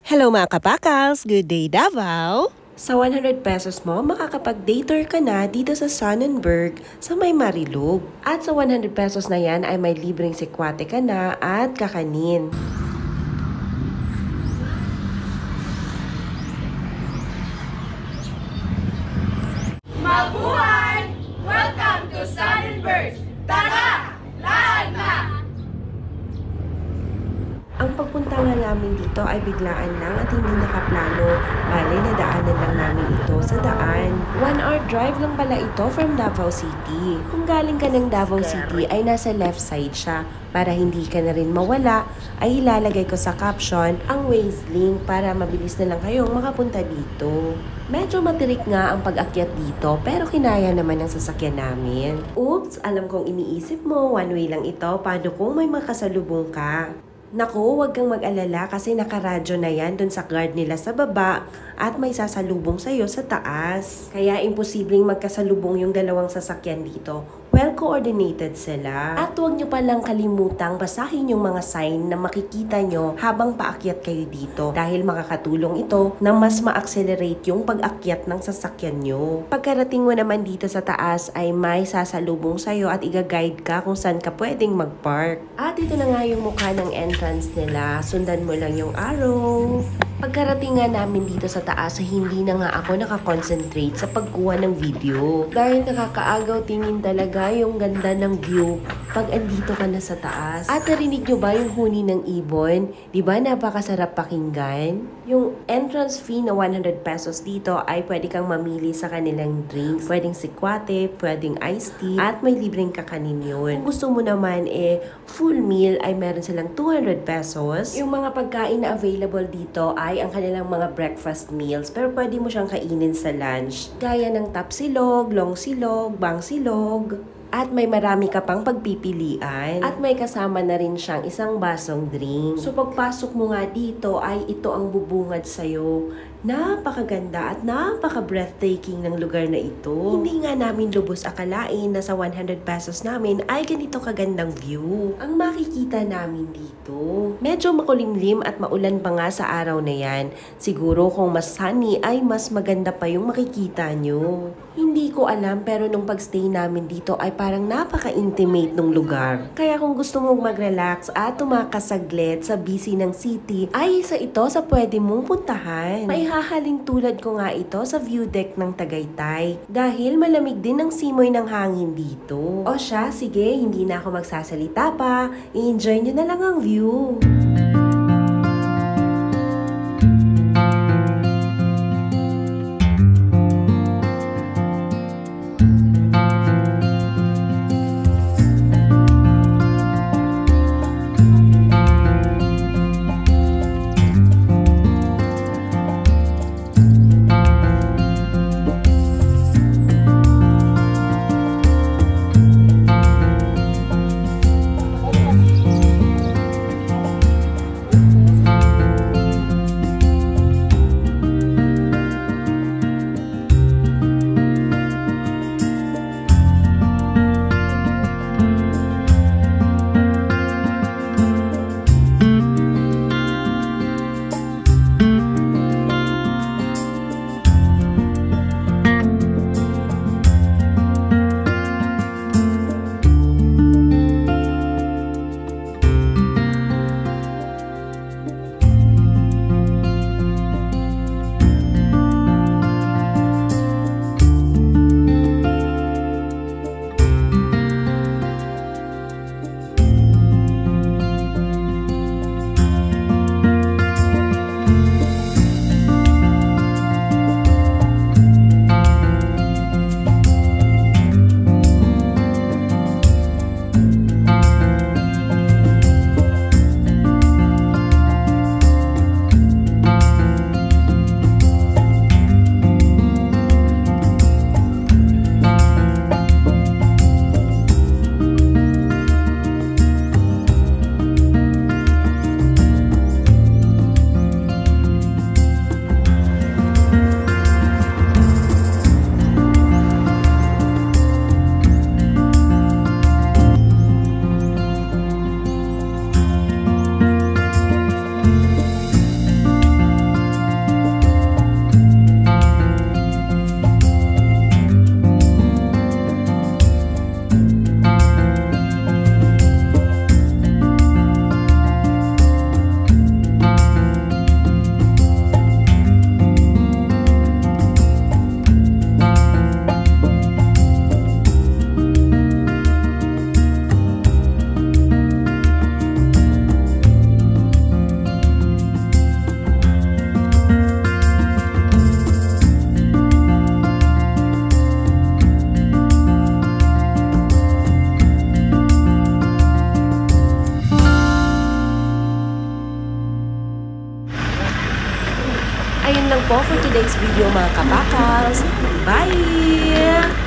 Hello mga kapakals! Good day Davao! Sa 100 pesos mo, makakapag-day tour ka na dito sa Sonnenberg sa may Marilog. At sa 100 pesos na yan ay may libreng sikwate ka na at kakanin. Mabuhay! Welcome to Sonnenberg! Tara! Lahat na! Ang pagpunta nga namin dito ay biglaan lang at hindi nakaplano. Bale, nadaanan lang namin ito sa daan. 1 hour drive lang pala ito from Davao City. Kung galing ka ng Davao City ay nasa left side siya. Para hindi ka na rin mawala, ay ilalagay ko sa caption ang Waze link para mabilis na lang kayong makapunta dito. Medyo matirik nga ang pag-akyat dito pero kinaya naman ng sasakyan namin. Oops, alam kong iniisip mo, one way lang ito. Paano kung may makasalubong ka? Naku, huwag kang mag-alala kasi nakaradyo na yan dun sa guard nila sa baba at may sasalubong sa'yo sa taas. Kaya imposibleng magkasalubong yung dalawang sasakyan dito. Well coordinated sila. At huwag nyo palang kalimutang basahin yung mga sign na makikita nyo habang paakyat kayo dito dahil makakatulong ito na mas ma-accelerate yung pag-akyat ng sasakyan nyo. Pagkarating mo naman dito sa taas ay may sasalubong sa'yo at i-guide ka kung saan ka pwedeng mag-park. At ito na nga yung mukha ng entrance nila. Sundan mo lang yung arrow. Pagkarating nga namin dito sa taas, hindi na nga ako nakakonsentrate sa pagkuha ng video. Dahil nakakaagaw tingin talaga yung ganda ng view pag andito ka na sa taas. At narinig nyo ba yung huni ng ibon? Diba napakasarap pakinggan? Yung entrance fee na 100 pesos dito ay pwede kang mamili sa kanilang drinks. Pwedeng sikwate, pwedeng iced tea, at may libreng kakanin yun. Kung gusto mo naman full meal ay meron silang 200 pesos. Yung mga pagkain na available dito ay ang kanilang mga breakfast meals pero pwede mo siyang kainin sa lunch. Gaya ng top silog, long silog, bang silog. At may marami ka pang pagpipilian. At may kasama na rin siyang isang basong drink. So pagpasok mo nga dito ay ito ang bubungad sa'yo. Napakaganda at napaka-breathtaking ng lugar na ito. Hindi nga namin lubos akalain na sa 100 pesos namin ay ganito kagandang view. Ang makikita namin dito. Medyo makulimlim at maulan pa nga sa araw na yan. Siguro kung mas sunny ay mas maganda pa yung makikita nyo. Hindi ko alam pero nung pagstay namin dito ay parang napaka-intimate ng lugar. Kaya kung gusto mong mag-relax at tumakas saglit sa busy ng city, ay isa ito sa pwede mong puntahan. May hahaling tulad ko nga ito sa view deck ng Tagaytay dahil malamig din ang simoy ng hangin dito. O siya, sige, hindi na ako magsasalita pa. I-enjoy nyo na lang ang view. Ayun lang po for today's video mga kapakals. Bye!